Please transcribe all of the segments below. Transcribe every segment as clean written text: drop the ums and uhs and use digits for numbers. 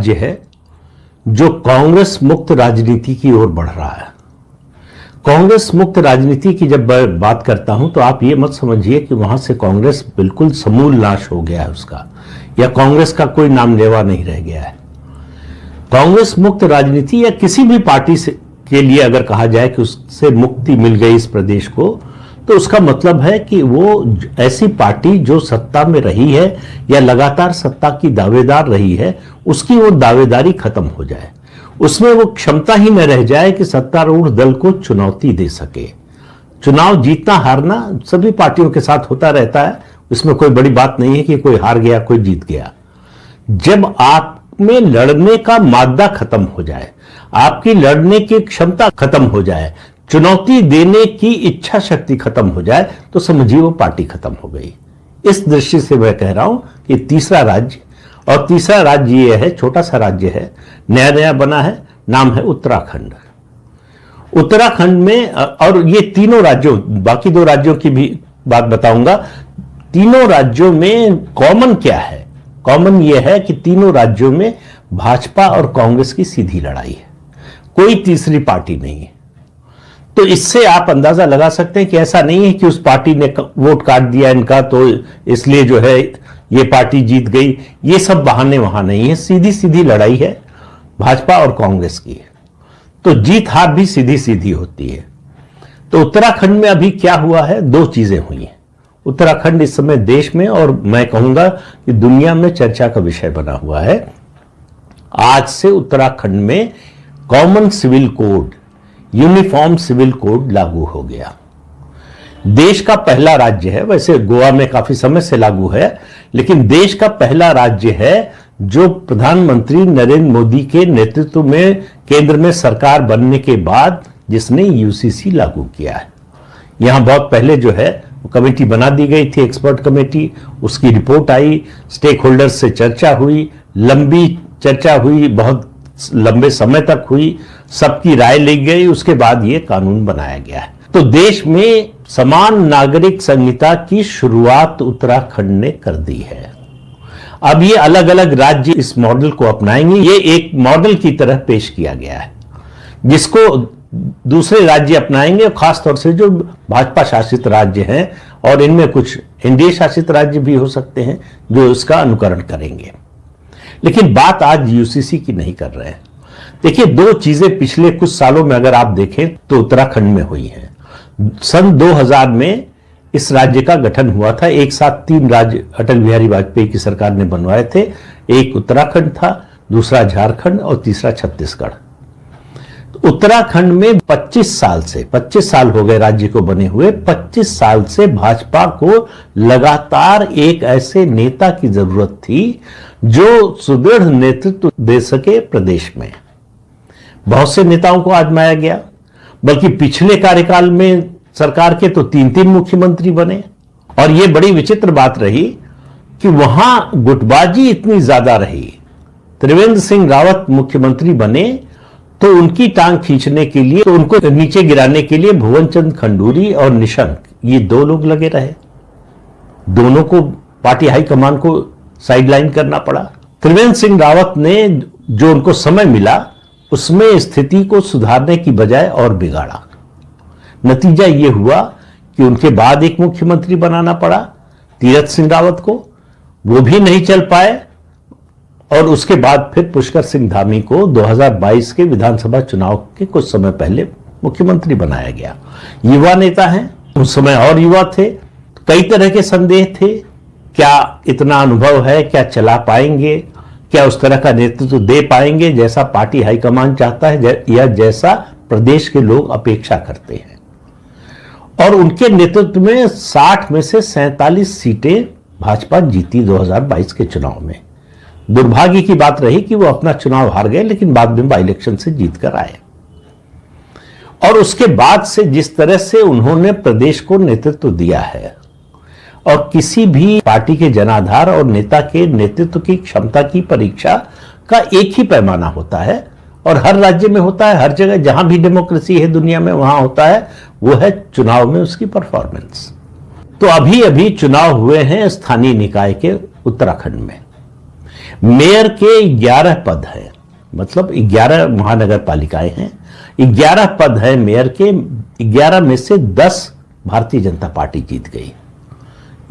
राज्य है जो कांग्रेस मुक्त राजनीति की ओर बढ़ रहा है। कांग्रेस मुक्त राजनीति की जब मैं बात करता हूं तो आप ये मत समझिए कि वहां से कांग्रेस बिल्कुल समूल नाश हो गया है उसका, या कांग्रेस का कोई नाम लेवा नहीं रह गया है। कांग्रेस मुक्त राजनीति या किसी भी पार्टी से के लिए अगर कहा जाए कि उससे मुक्ति मिल गई इस प्रदेश को, तो उसका मतलब है कि वो ऐसी पार्टी जो सत्ता में रही है या लगातार सत्ता की दावेदार रही है, उसकी वो दावेदारी खत्म हो जाए, उसमें वो क्षमता ही न रह जाए कि सत्तारूढ़ दल को चुनौती दे सके। चुनाव जीतना हारना सभी पार्टियों के साथ होता रहता है, इसमें कोई बड़ी बात नहीं है कि कोई हार गया कोई जीत गया। जब आप में लड़ने का मादा खत्म हो जाए, आपकी लड़ने की क्षमता खत्म हो जाए, चुनौती देने की इच्छा शक्ति खत्म हो जाए, तो समझिए वो पार्टी खत्म हो गई। इस दृष्टि से मैं कह रहा हूं कि तीसरा राज्य, और तीसरा राज्य ये है, छोटा सा राज्य है, नया नया बना है, नाम है उत्तराखंड। उत्तराखंड में, और ये तीनों राज्यों, बाकी दो राज्यों की भी बात बताऊंगा, तीनों राज्यों में कॉमन क्या है? कॉमन ये है कि तीनों राज्यों में भाजपा और कांग्रेस की सीधी लड़ाई है, कोई तीसरी पार्टी नहीं है। तो इससे आप अंदाजा लगा सकते हैं कि ऐसा नहीं है कि उस पार्टी ने वोट काट दिया इनका तो इसलिए जो है ये पार्टी जीत गई। ये सब बहाने वहां नहीं है, सीधी सीधी लड़ाई है भाजपा और कांग्रेस की, तो जीत हार भी सीधी सीधी होती है। तो उत्तराखंड में अभी क्या हुआ है, दो चीजें हुई हैं। उत्तराखंड इस समय देश में, और मैं कहूंगा कि दुनिया में चर्चा का विषय बना हुआ है। आज से उत्तराखंड में common civil code, uniform civil code लागू हो गया। देश का पहला राज्य है, वैसे गोवा में काफी समय से लागू है, लेकिन देश का पहला राज्य है जो प्रधानमंत्री नरेंद्र मोदी के नेतृत्व में केंद्र में सरकार बनने के बाद जिसने यूसीसी लागू किया है। यहां बहुत पहले जो है कमेटी बना दी गई थी, एक्सपर्ट कमेटी, उसकी रिपोर्ट आई, स्टेक होल्डर्स से चर्चा हुई, लंबी चर्चा हुई, बहुत लंबे समय तक हुई, सबकी राय ली गई, उसके बाद ये कानून बनाया गया है। तो देश में समान नागरिक संहिता की शुरुआत उत्तराखंड ने कर दी है। अब ये अलग अलग राज्य इस मॉडल को अपनाएंगे। ये एक मॉडल की तरह पेश किया गया है जिसको दूसरे राज्य अपनाएंगे, खासतौर से जो भाजपा शासित राज्य हैं, और इनमें कुछ एनडीए शासित राज्य भी हो सकते हैं जो इसका अनुकरण करेंगे। लेकिन बात आज यूसीसी की नहीं कर रहे हैं। देखिए, दो चीजें पिछले कुछ सालों में अगर आप देखें तो उत्तराखंड में हुई हैं। सन 2000 में इस राज्य का गठन हुआ था, एक साथ तीन राज्य अटल बिहारी वाजपेयी की सरकार ने बनवाए थे। एक उत्तराखंड था, दूसरा झारखंड और तीसरा छत्तीसगढ़। उत्तराखंड में 25 साल हो गए राज्य को बने हुए। 25 साल से भाजपा को लगातार एक ऐसे नेता की जरूरत थी जो सुदृढ़ नेतृत्व दे सके प्रदेश में। बहुत से नेताओं को आजमाया गया, बल्कि पिछले कार्यकाल में सरकार के तो 3 मुख्यमंत्री बने, और यह बड़ी विचित्र बात रही कि वहां गुटबाजी इतनी ज्यादा रही। त्रिवेंद्र सिंह रावत मुख्यमंत्री बने तो उनकी टांग खींचने के लिए, तो उनको नीचे गिराने के लिए भुवनचंद खंडूरी और निशंक, ये दो लोग लगे रहे। दोनों को पार्टी हाईकमान को साइडलाइन करना पड़ा। त्रिवेंद्र सिंह रावत ने जो उनको समय मिला उसमें स्थिति को सुधारने की बजाय और बिगाड़ा। नतीजा यह हुआ कि उनके बाद एक मुख्यमंत्री बनाना पड़ा तीरथ सिंह रावत को, वो भी नहीं चल पाए, और उसके बाद फिर पुष्कर सिंह धामी को 2022 के विधानसभा चुनाव के कुछ समय पहले मुख्यमंत्री बनाया गया। युवा नेता हैं, उस समय और युवा थे, कई तरह के संदेह थे, क्या इतना अनुभव है, क्या चला पाएंगे, क्या उस तरह का नेतृत्व दे पाएंगे जैसा पार्टी हाईकमान चाहता है या जैसा प्रदेश के लोग अपेक्षा करते हैं। और उनके नेतृत्व में 60 में से 47 सीटें भाजपा जीती 2022 के चुनाव में। दुर्भाग्य की बात रही कि वो अपना चुनाव हार गए, लेकिन बाद में बाई इलेक्शन से जीत कर आए। और उसके बाद से जिस तरह से उन्होंने प्रदेश को नेतृत्व दिया है, और किसी भी पार्टी के जनाधार और नेता के नेतृत्व की क्षमता की परीक्षा का एक ही पैमाना होता है, और हर राज्य में होता है, हर जगह जहां भी डेमोक्रेसी है दुनिया में वहां होता है, वो है चुनाव में उसकी परफॉर्मेंस। तो अभी अभी चुनाव हुए हैं स्थानीय निकाय के उत्तराखंड में। मेयर के 11 पद हैं, मतलब 11 महानगर पालिकाएं हैं, 11 पद है मेयर के। 11 में से 10 भारतीय जनता पार्टी जीत गई।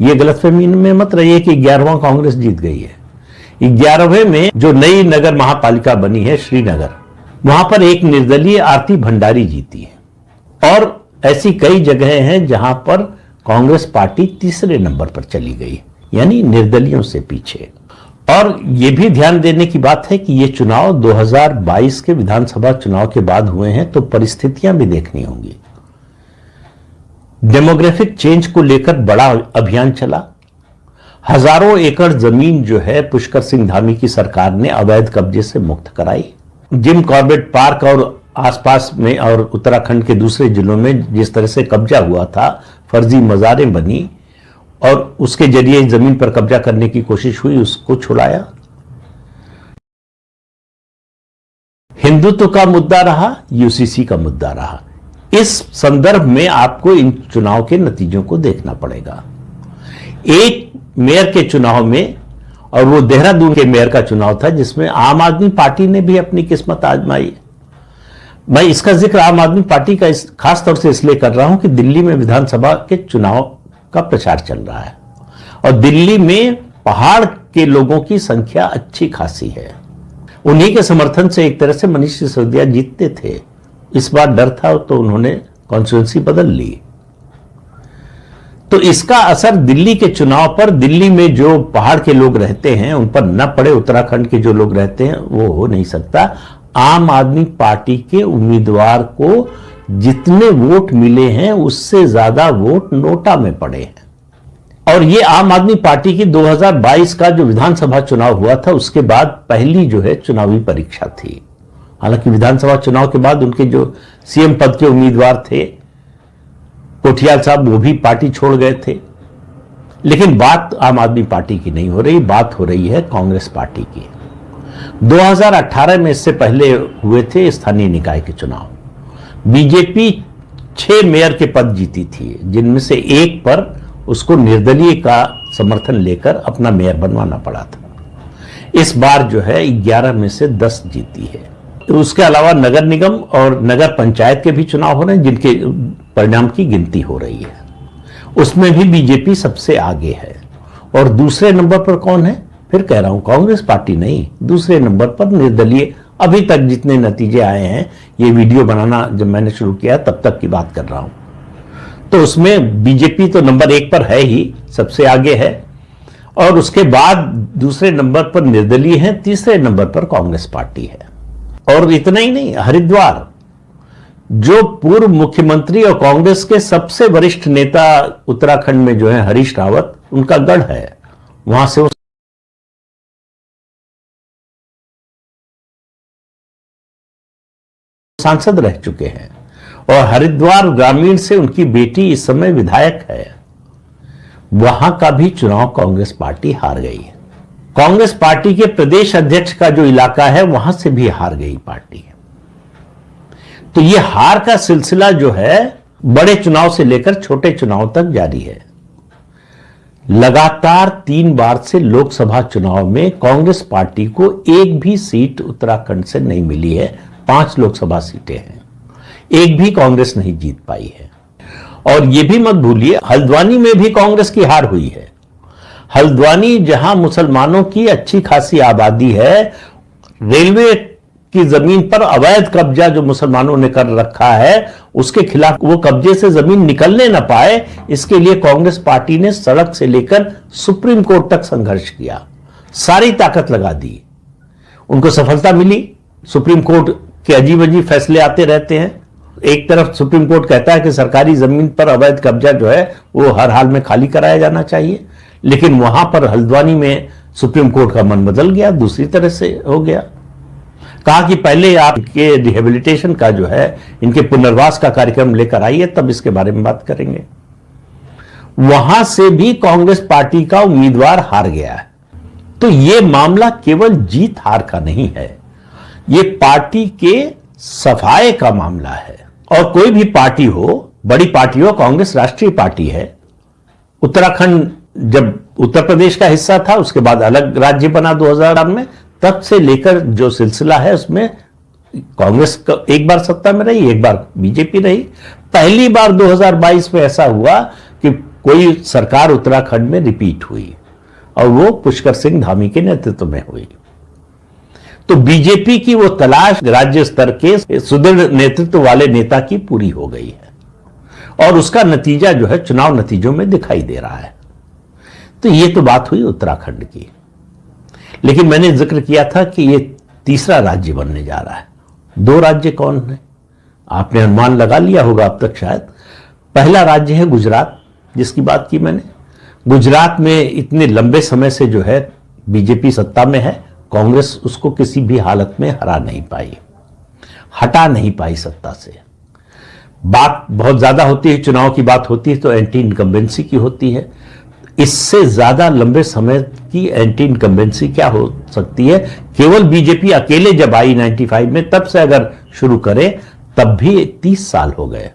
ये गलतफहमी में मत रहिए कि 11वां कांग्रेस जीत गई है। 11वें में जो नई नगर महापालिका बनी है श्रीनगर, वहां पर एक निर्दलीय आरती भंडारी जीती है। और ऐसी कई जगहें हैं जहां पर कांग्रेस पार्टी तीसरे नंबर पर चली गई, यानी निर्दलियों से पीछे। और यह भी ध्यान देने की बात है कि ये चुनाव 2022 के विधानसभा चुनाव के बाद हुए हैं, तो परिस्थितियां भी देखनी होंगी। डेमोग्राफिक चेंज को लेकर बड़ा अभियान चला। हजारों एकड़ जमीन जो है पुष्कर सिंह धामी की सरकार ने अवैध कब्जे से मुक्त कराई। जिम कॉर्बेट पार्क और आसपास में और उत्तराखंड के दूसरे जिलों में जिस तरह से कब्जा हुआ था, फर्जी मज़ारें बनी और उसके जरिए जमीन पर कब्जा करने की कोशिश हुई, उसको छुड़ाया। हिंदुत्व का मुद्दा रहा, यूसीसी का मुद्दा रहा। इस संदर्भ में आपको इन चुनाव के नतीजों को देखना पड़ेगा। एक मेयर के चुनाव में, और वो देहरादून के मेयर का चुनाव था जिसमें आम आदमी पार्टी ने भी अपनी किस्मत आजमाई। मैं इसका जिक्र आम आदमी पार्टी का खास तौर से इसलिए कर रहा हूं कि दिल्ली में विधानसभा के चुनाव का प्रचार चल रहा है और दिल्ली में पहाड़ के लोगों की संख्या अच्छी खासी है। उन्हीं के समर्थन से एक तरह से मनीष सिसोदिया जीतते थे। इस बार डर था तो उन्होंने कॉन्स्टिट्यूंसी बदल ली। तो इसका असर दिल्ली के चुनाव पर, दिल्ली में जो पहाड़ के लोग रहते हैं उन पर न पड़े, उत्तराखंड के जो लोग रहते हैं वो हो नहीं सकता। आम आदमी पार्टी के उम्मीदवार को जितने वोट मिले हैं उससे ज्यादा वोट नोटा में पड़े हैं। और ये आम आदमी पार्टी की 2022 का जो विधानसभा चुनाव हुआ था उसके बाद पहली जो है चुनावी परीक्षा थी। हालांकि विधानसभा चुनाव के बाद उनके जो सीएम पद के उम्मीदवार थे कोठियाल साहब, वो भी पार्टी छोड़ गए थे। लेकिन बात आम आदमी पार्टी की नहीं हो रही, बात हो रही है कांग्रेस पार्टी की। 2018 में इससे पहले हुए थे स्थानीय निकाय के चुनाव। बीजेपी 6 मेयर के पद जीती थी, जिनमें से एक पर उसको निर्दलीय का समर्थन लेकर अपना मेयर बनवाना पड़ा था। इस बार जो है 11 में से 10 जीती है। उसके अलावा नगर निगम और नगर पंचायत के भी चुनाव हो रहे हैं जिनके परिणाम की गिनती हो रही है। उसमें भी बीजेपी सबसे आगे है। और दूसरे नंबर पर कौन है? फिर कह रहा हूं कांग्रेस पार्टी नहीं, दूसरे नंबर पर निर्दलीय। अभी तक जितने नतीजे आए हैं, ये वीडियो बनाना जब मैंने शुरू किया तब तक की बात कर रहा हूं, तो उसमें बीजेपी तो नंबर 1 पर है ही, सबसे आगे है। और उसके बाद दूसरे नंबर पर निर्दलीय है, तीसरे नंबर पर कांग्रेस पार्टी है। और इतना ही नहीं, हरिद्वार, जो पूर्व मुख्यमंत्री और कांग्रेस के सबसे वरिष्ठ नेता उत्तराखंड में जो है हरीश रावत, उनका गढ़ है, वहां से सांसद रह चुके हैं। और हरिद्वार ग्रामीण से उनकी बेटी इस समय विधायक है। वहां का भी चुनाव कांग्रेस पार्टी हार गई है। कांग्रेस पार्टी के प्रदेश अध्यक्ष का जो इलाका है वहां से भी हार गई पार्टी। तो यह हार का सिलसिला जो है बड़े चुनाव से लेकर छोटे चुनाव तक जारी है। लगातार 3 बार से लोकसभा चुनाव में कांग्रेस पार्टी को एक भी सीट उत्तराखंड से नहीं मिली है। 5 लोकसभा सीटें हैं, एक भी कांग्रेस नहीं जीत पाई है। और यह भी मत भूलिए, हल्द्वानी में भी कांग्रेस की हार हुई है। हल्द्वानी जहां मुसलमानों की अच्छी खासी आबादी है, रेलवे की जमीन पर अवैध कब्जा जो मुसलमानों ने कर रखा है उसके खिलाफ वो कब्जे से जमीन निकलने ना पाए, इसके लिए कांग्रेस पार्टी ने सड़क से लेकर सुप्रीम कोर्ट तक संघर्ष किया, सारी ताकत लगा दी। उनको सफलता मिली। सुप्रीम कोर्ट के अजीब अजीब फैसले आते रहते हैं। एक तरफ सुप्रीम कोर्ट कहता है कि सरकारी जमीन पर अवैध कब्जा जो है वो हर हाल में खाली कराया जाना चाहिए, लेकिन वहां पर हल्द्वानी में सुप्रीम कोर्ट का मन बदल गया, दूसरी तरह से हो गया। कहा कि पहले आपके रिहेबिलिटेशन का जो है, इनके पुनर्वास का कार्यक्रम लेकर आइए, तब इसके बारे में बात करेंगे। वहां से भी कांग्रेस पार्टी का उम्मीदवार हार गया है। तो यह मामला केवल जीत हार का नहीं है, यह पार्टी के सफाए का मामला है। और कोई भी पार्टी हो, बड़ी पार्टी हो, कांग्रेस राष्ट्रीय पार्टी है। उत्तराखंड जब उत्तर प्रदेश का हिस्सा था, उसके बाद अलग राज्य बना 2000 में। तब से लेकर जो सिलसिला है उसमें कांग्रेस एक बार सत्ता में रही, एक बार बीजेपी रही। पहली बार 2022 में ऐसा हुआ कि कोई सरकार उत्तराखंड में रिपीट हुई और वो पुष्कर सिंह धामी के नेतृत्व में हुई। तो बीजेपी की वो तलाश राज्य स्तर के सुदृढ़ नेतृत्व वाले नेता की पूरी हो गई है और उसका नतीजा जो है चुनाव नतीजों में दिखाई दे रहा है। तो ये तो बात हुई उत्तराखंड की, लेकिन मैंने जिक्र किया था कि ये तीसरा राज्य बनने जा रहा है। दो राज्य कौन है आपने अनुमान लगा लिया होगा अब तक शायद। पहला राज्य है गुजरात, जिसकी बात की मैंने। गुजरात में इतने लंबे समय से जो है बीजेपी सत्ता में है, कांग्रेस उसको किसी भी हालत में हरा नहीं पाई, हटा नहीं पाई सत्ता से। बात बहुत ज्यादा होती है, चुनाव की बात होती है तो एंटी इनकम्बेंसी की होती है। इससे ज्यादा लंबे समय की एंटी इनकम्बेंसी क्या हो सकती है? केवल बीजेपी अकेले जब आई 95 में, तब से अगर शुरू करें तब भी 30 साल हो गए,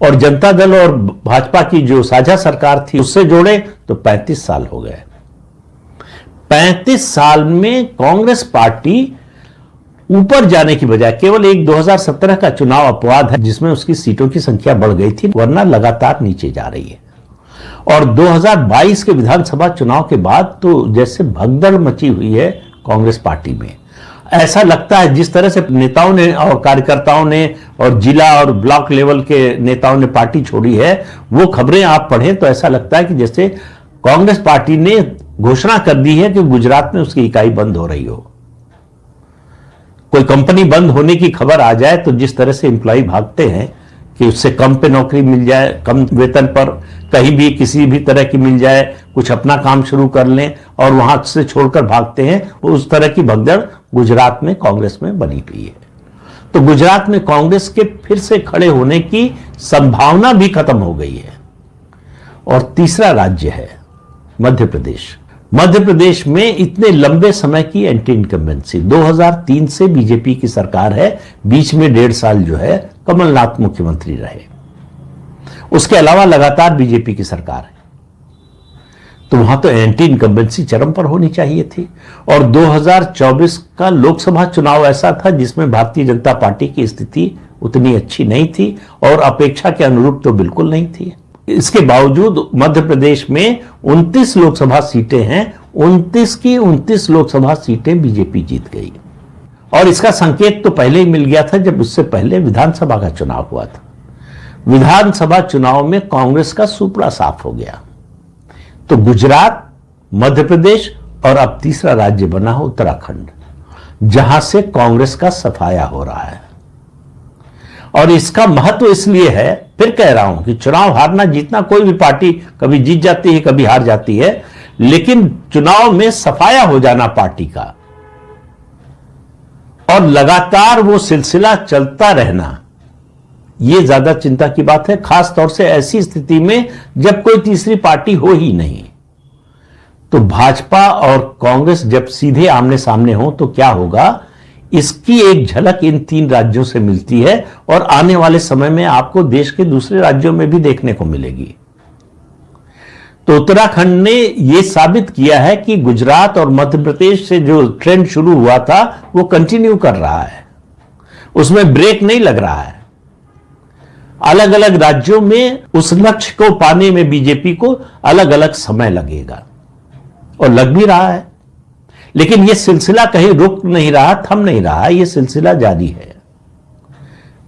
और जनता दल और भाजपा की जो साझा सरकार थी उससे जोड़े तो 35 साल हो गए। 35 साल में कांग्रेस पार्टी ऊपर जाने की बजाय केवल एक 2017 का चुनाव अपवाद है जिसमें उसकी सीटों की संख्या बढ़ गई थी, वरना लगातार नीचे जा रही है। और 2022 के विधानसभा चुनाव के बाद तो जैसे भगदड़ मची हुई है कांग्रेस पार्टी में। ऐसा लगता है जिस तरह से नेताओं ने और कार्यकर्ताओं ने और जिला और ब्लॉक लेवल के नेताओं ने पार्टी छोड़ी है, वो खबरें आप पढ़ें तो ऐसा लगता है कि जैसे कांग्रेस पार्टी ने घोषणा कर दी है कि गुजरात में उसकी इकाई बंद हो रही हो। कोई कंपनी बंद होने की खबर आ जाए तो जिस तरह से एम्प्लॉय भागते हैं कि उससे कम पे नौकरी मिल जाए, कम वेतन पर कहीं भी किसी भी तरह की मिल जाए, कुछ अपना काम शुरू कर लें और वहां से छोड़कर भागते हैं, उस तरह की भगदड़ गुजरात में कांग्रेस में बनी हुई है। तो गुजरात में कांग्रेस के फिर से खड़े होने की संभावना भी खत्म हो गई है। और तीसरा राज्य है मध्य प्रदेश। मध्य प्रदेश में इतने लंबे समय की एंटी इनकम्बेंसी, 2003 से बीजेपी की सरकार है, बीच में 1.5 साल जो है कमलनाथ मुख्यमंत्री रहे, उसके अलावा लगातार बीजेपी की सरकार है। तो वहां तो एंटी इनकम्बेंसी चरम पर होनी चाहिए थी। और 2024 का लोकसभा चुनाव ऐसा था जिसमें भारतीय जनता पार्टी की स्थिति उतनी अच्छी नहीं थी और अपेक्षा के अनुरूप तो बिल्कुल नहीं थी। इसके बावजूद मध्य प्रदेश में 29 लोकसभा सीटें हैं, 29 की 29 लोकसभा सीटें बीजेपी जीत गई। और इसका संकेत तो पहले ही मिल गया था जब उससे पहले विधानसभा का चुनाव हुआ था। विधानसभा चुनाव में कांग्रेस का सुपड़ा साफ हो गया। तो गुजरात, मध्य प्रदेश और अब तीसरा राज्य बना हो उत्तराखंड, जहां से कांग्रेस का सफाया हो रहा है। और इसका महत्व इसलिए है, फिर कह रहा हूं कि चुनाव हारना जीतना, कोई भी पार्टी कभी जीत जाती है कभी हार जाती है, लेकिन चुनाव में सफाया हो जाना पार्टी का और लगातार वो सिलसिला चलता रहना, ये ज्यादा चिंता की बात है। खास तौर से ऐसी स्थिति में जब कोई तीसरी पार्टी हो ही नहीं। तो भाजपा और कांग्रेस जब सीधे आमने सामने हो तो क्या होगा, इसकी एक झलक इन 3 राज्यों से मिलती है और आने वाले समय में आपको देश के दूसरे राज्यों में भी देखने को मिलेगी। तो उत्तराखंड ने यह साबित किया है कि गुजरात और मध्य प्रदेश से जो ट्रेंड शुरू हुआ था वो कंटिन्यू कर रहा है, उसमें ब्रेक नहीं लग रहा है। अलग अलग राज्यों में उस लक्ष्य को पाने में बीजेपी को अलग अलग समय लगेगा और लग भी रहा है, लेकिन यह सिलसिला कहीं रुक नहीं रहा, थम नहीं रहा, यह सिलसिला जारी है।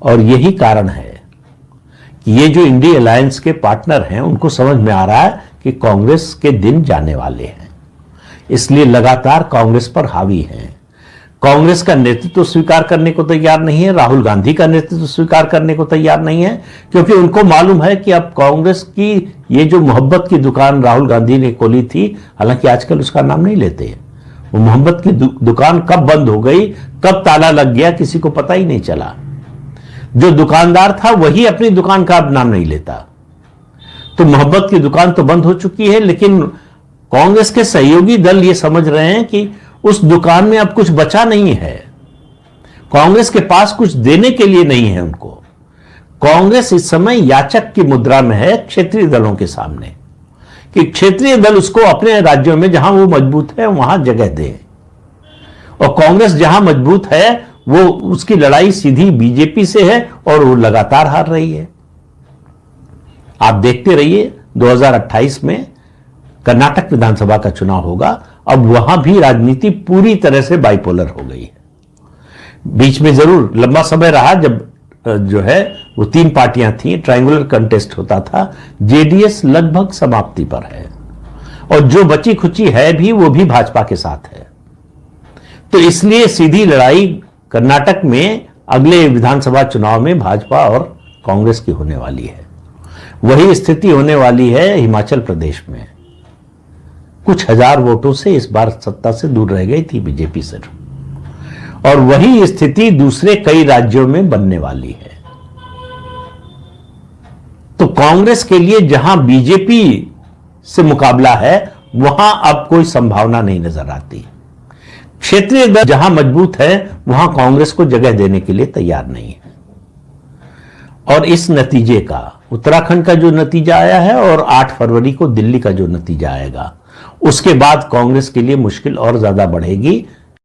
और यही कारण है कि ये जो इंडी अलायंस के पार्टनर हैं उनको समझ में आ रहा है कि कांग्रेस के दिन जाने वाले हैं, इसलिए लगातार कांग्रेस पर हावी हैं। कांग्रेस का नेतृत्व स्वीकार करने को तैयार नहीं है, राहुल गांधी का नेतृत्व स्वीकार करने को तैयार नहीं है, क्योंकि उनको मालूम है कि अब कांग्रेस की ये जो मोहब्बत की दुकान राहुल गांधी ने खोली थी, हालांकि आजकल उसका नाम नहीं लेते हैं, वो मोहब्बत की दुकान कब बंद हो गई, कब ताला लग गया, किसी को पता ही नहीं चला। जो दुकानदार था वही अपनी दुकान का अब नाम नहीं लेता। तो मोहब्बत की दुकान तो बंद हो चुकी है, लेकिन कांग्रेस के सहयोगी दल ये समझ रहे हैं कि उस दुकान में अब कुछ बचा नहीं है, कांग्रेस के पास कुछ देने के लिए नहीं है उनको। कांग्रेस इस समय याचक की मुद्रा में है क्षेत्रीय दलों के सामने कि क्षेत्रीय दल उसको अपने राज्यों में जहां वो मजबूत है वहां जगह दे, और कांग्रेस जहां मजबूत है वो उसकी लड़ाई सीधी बीजेपी से है और वो लगातार हार रही है। आप देखते रहिए 2028 में कर्नाटक विधानसभा का चुनाव होगा, अब वहां भी राजनीति पूरी तरह से बाइपोलर हो गई है। बीच में जरूर लंबा समय रहा जब जो है वो 3 पार्टियां थी, ट्रायंगुलर कंटेस्ट होता था। जेडीएस लगभग समाप्ति पर है और जो बची खुची है भी वो भी भाजपा के साथ है। तो इसलिए सीधी लड़ाई कर्नाटक में अगले विधानसभा चुनाव में भाजपा और कांग्रेस की होने वाली है। वही स्थिति होने वाली है हिमाचल प्रदेश में। कुछ हजार वोटों से इस बार सत्ता से दूर रह गई थी बीजेपी से, और वही स्थिति दूसरे कई राज्यों में बनने वाली है। तो कांग्रेस के लिए जहां बीजेपी से मुकाबला है वहां अब कोई संभावना नहीं नजर आती। क्षेत्रीय दल जहां मजबूत है वहां कांग्रेस को जगह देने के लिए तैयार नहीं है। और इस नतीजे का उत्तराखंड का जो नतीजा आया है और 8 फरवरी को दिल्ली का जो नतीजा आएगा, उसके बाद कांग्रेस के लिए मुश्किल और ज्यादा बढ़ेगी।